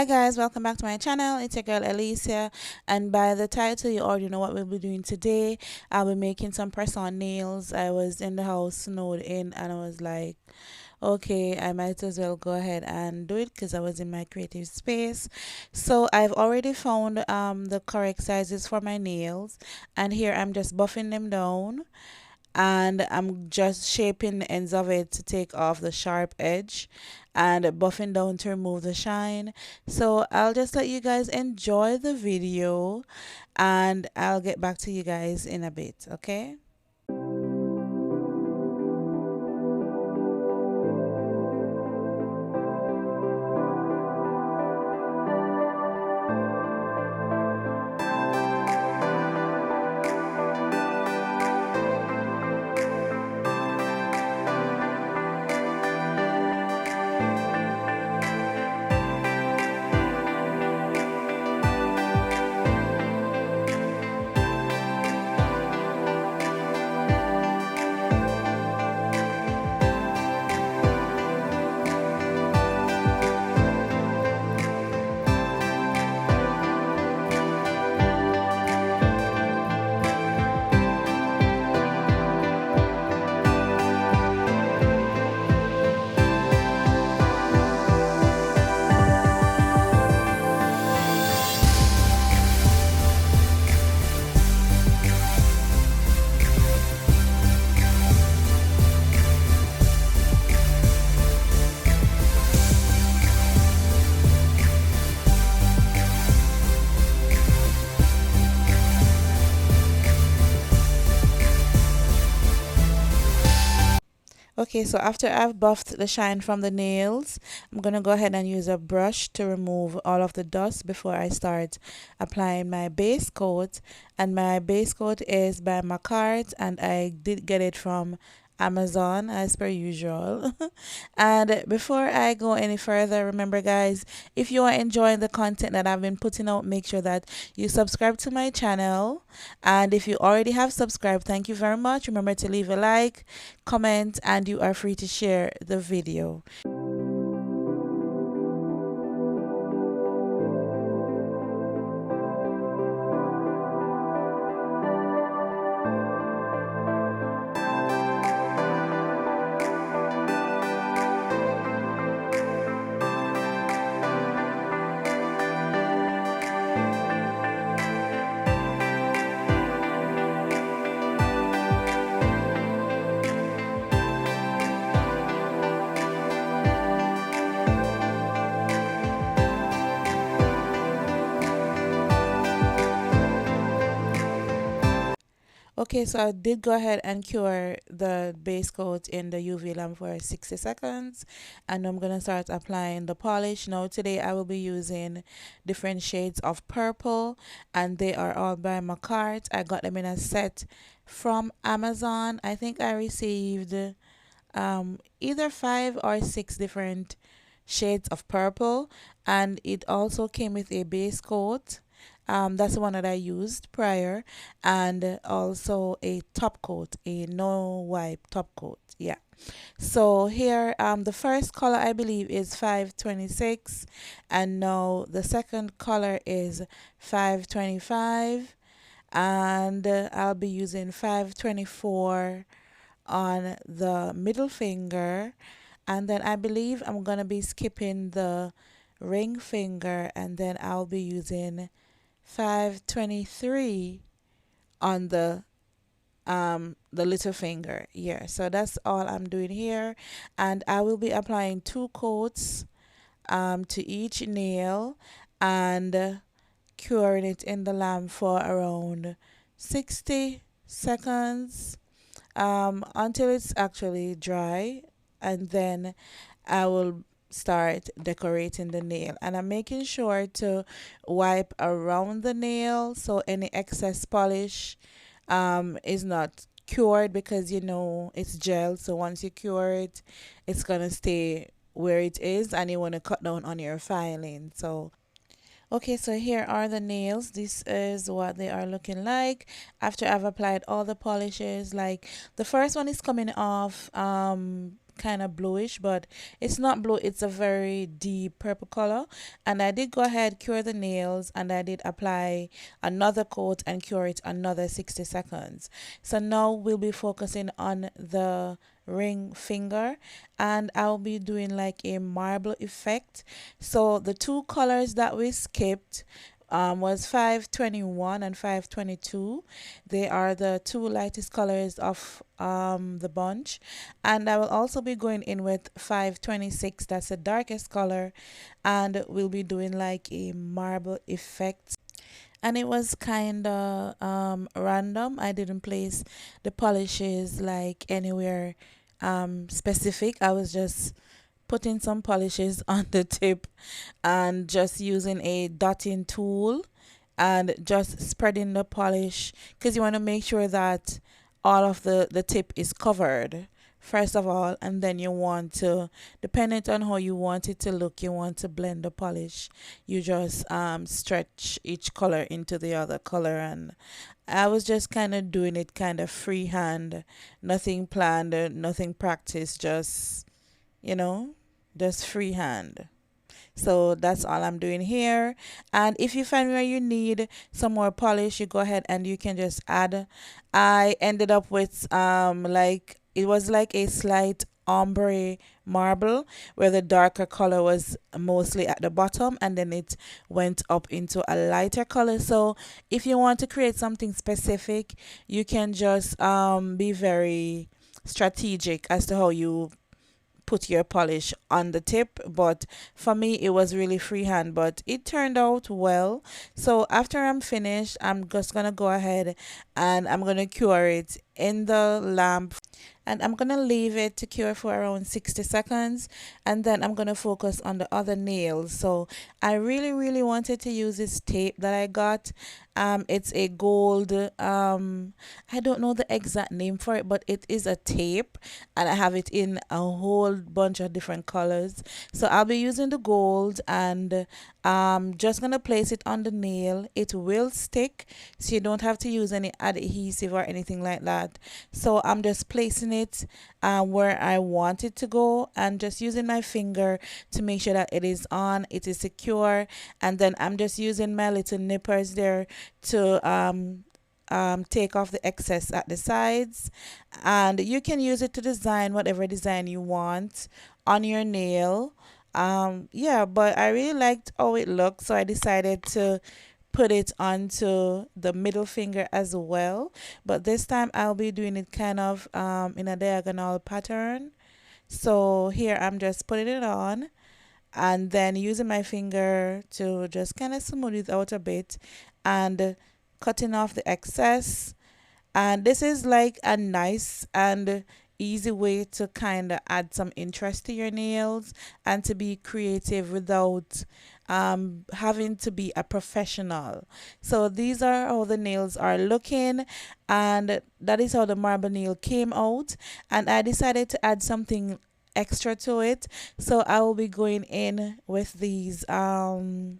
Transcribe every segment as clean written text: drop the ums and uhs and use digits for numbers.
Hi guys, welcome back to my channel. It's your girl Alicia, and by the title you already know what we'll be doing today. I'll be making some press-on nails. I was in the house snowed in and I was like, okay, I might as well go ahead and do it because I was in my creative space. So I've already found the correct sizes for my nails, and here I'm just buffing them down, and I'm just shaping the ends of it to take off the sharp edge and buffing down to remove the shine. So I'll just let you guys enjoy the video and I'll get back to you guys in a bit, okay? Okay, so after I've buffed the shine from the nails, I'm going to go ahead and use a brush to remove all of the dust before I start applying my base coat. And my base coat is by Macart, and I did get it from Amazon as per usual. And before I go any further, remember guys, if you are enjoying the content that I've been putting out, make sure that you subscribe to my channel. And if you already have subscribed, thank you very much. Remember to leave a like, comment, and you are free to share the video. Okay, so I did go ahead and cure the base coat in the UV lamp for 60 seconds, and I'm going to start applying the polish. Now today I will be using different shades of purple, and they are all by Macart. I got them in a set from Amazon. I think I received either 5 or 6 different shades of purple, and it also came with a base coat. That's the one that I used prior, and also a top coat, a no wipe top coat. Yeah. So here, the first color I believe is 526, and now the second color is 525, and I'll be using 524 on the middle finger, and then I believe I'm gonna be skipping the ring finger, and then I'll be using 523 on the little finger. Yeah, so that's all I'm doing here, and I will be applying 2 coats to each nail, and curing it in the lamp for around 60 seconds until it's actually dry, and then I will start decorating the nail. And I'm making sure to wipe around the nail so any excess polish is not cured, because you know it's gel, so once you cure it, it's gonna stay where it is, and you want to cut down on your filing. So okay, so here are the nails. This is what they are looking like after I've applied all the polishes. Like the first one is coming off kind of bluish, but it's not blue, it's a very deep purple color. And I did go ahead, cure the nails, and I did apply another coat and cure it another 60 seconds. So now we'll be focusing on the ring finger, and I'll be doing like a marble effect. So the two colors that we skipped was 521 and 522. They are the two lightest colors of the bunch. And I will also be going in with 526, that's the darkest color, and we'll be doing like a marble effect. And it was kind of random. I didn't place the polishes like anywhere specific. I was just putting some polishes on the tip and just using a dotting tool and just spreading the polish, because you want to make sure that all of the tip is covered first of all, and then you want to, depending on how you want it to look, you want to blend the polish. You just stretch each color into the other color, and I was just kind of doing it kind of freehand, nothing planned, nothing practiced, just, you know, just freehand. So that's all I'm doing here. And if you find where you need some more polish, you go ahead and you can just add. I ended up with like it was like a slight ombre marble, where the darker color was mostly at the bottom and then it went up into a lighter color. So if you want to create something specific, you can just be very strategic as to how you put your polish on the tip. But for me it was really freehand, but it turned out well. So after I'm finished, I'm just gonna go ahead and I'm gonna cure it in the lamp, and I'm gonna leave it to cure for around 60 seconds, and then I'm gonna focus on the other nails. So I really wanted to use this tape that I got. It's a gold, I don't know the exact name for it, but it is a tape, and I have it in a whole bunch of different colors. So I'll be using the gold, and just gonna place it on the nail. It will stick, so you don't have to use any adhesive or anything like that. So I'm just placing it where I want it to go, and just using my finger to make sure that it is on, it is secure, and then I'm just using my little nippers there to take off the excess at the sides. And you can use it to design whatever design you want on your nail. Yeah, but I really liked how it looked, so I decided to put it onto the middle finger as well. But this time I'll be doing it kind of in a diagonal pattern. So here I'm just putting it on, and then using my finger to just kind of smooth it out a bit and cutting off the excess. And this is like a nice and easy way to kind of add some interest to your nails and to be creative without having to be a professional. So these are how the nails are looking, and that is how the marble nail came out. And I decided to add something extra to it, so I will be going in with these oh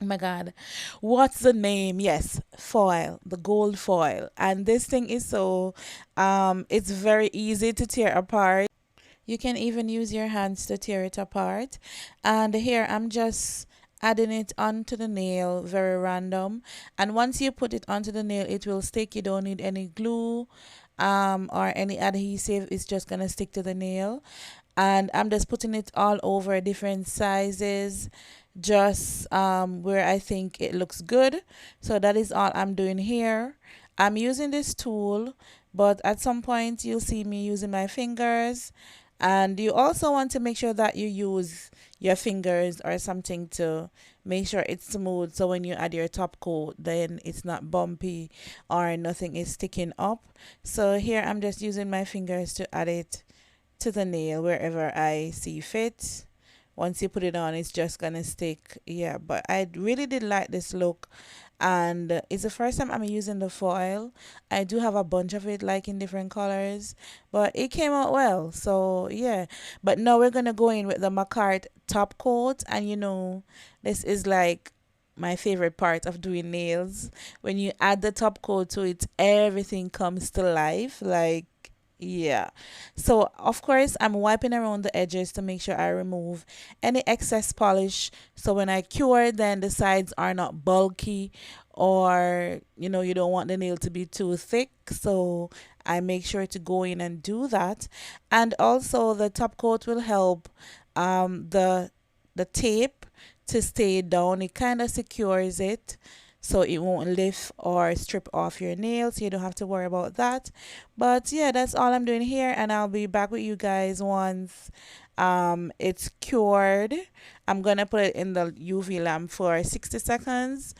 my god, what's the name? Yes, foil, the gold foil. And this thing is so it's very easy to tear apart. You can even use your hands to tear it apart. And here I'm just adding it onto the nail, very random. And once you put it onto the nail, it will stick. You don't need any glue or any adhesive. It's just gonna stick to the nail. And I'm just putting it all over different sizes, just where I think it looks good. So that is all I'm doing here. I'm using this tool, but at some point you'll see me using my fingers. And you also want to make sure that you use your fingers or something to make sure it's smooth, so when you add your top coat, then it's not bumpy or nothing is sticking up. So here I'm just using my fingers to add it to the nail wherever I see fit. Once you put it on, it's just gonna stick. Yeah, but I really did like this look, and it's the first time I'm using the foil. I do have a bunch of it like in different colors, but it came out well. So yeah, but now we're gonna go in with the Macart top coat, and you know, this is like my favorite part of doing nails. When you add the top coat to it, everything comes to life. Like, Yeah. So, of course, I'm wiping around the edges to make sure I remove any excess polish. So, when I cure, then the sides are not bulky, or, you don't want the nail to be too thick. So, I make sure to go in and do that. And also, the top coat will help the tape to stay down. It kind of secures it so it won't lift or strip off your nails. You don't have to worry about that. But yeah, that's all I'm doing here, and I'll be back with you guys once it's cured. I'm gonna put it in the UV lamp for 60 seconds.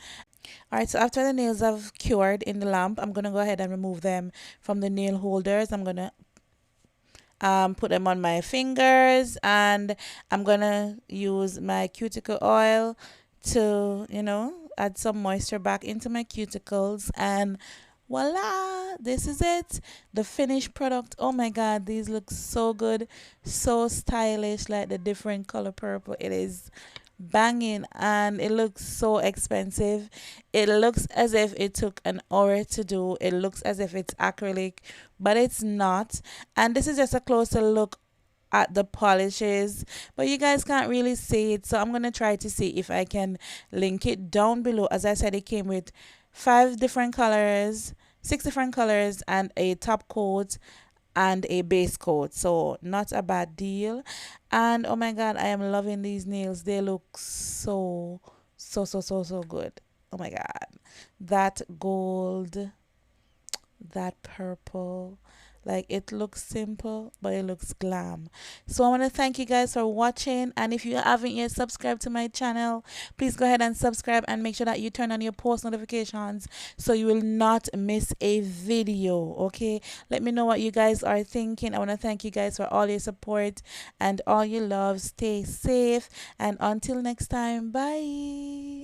All right, so after the nails have cured in the lamp, I'm gonna go ahead and remove them from the nail holders. I'm gonna put them on my fingers, and I'm gonna use my cuticle oil to, add some moisture back into my cuticles, and voila, this is it, the finished product. Oh my god, these look so good, so stylish, like the different color purple. It is banging, and it looks so expensive. It looks as if it took an hour to do. It looks as if it's acrylic, but it's not. And this is just a closer look at the polishes, but you guys can't really see it, so I'm gonna try to see if I can link it down below. As I said, it came with 5 different colors, 6 different colors, and a top coat and a base coat, so not a bad deal. And oh my god, I am loving these nails. They look so good. Oh my god, that gold, that purple, like, it looks simple but it looks glam. So I want to thank you guys for watching, and if you haven't yet subscribed to my channel, please go ahead and subscribe, and make sure that you turn on your post notifications so you will not miss a video. Okay, let me know what you guys are thinking. I want to thank you guys for all your support and all your love. Stay safe, and until next time, bye.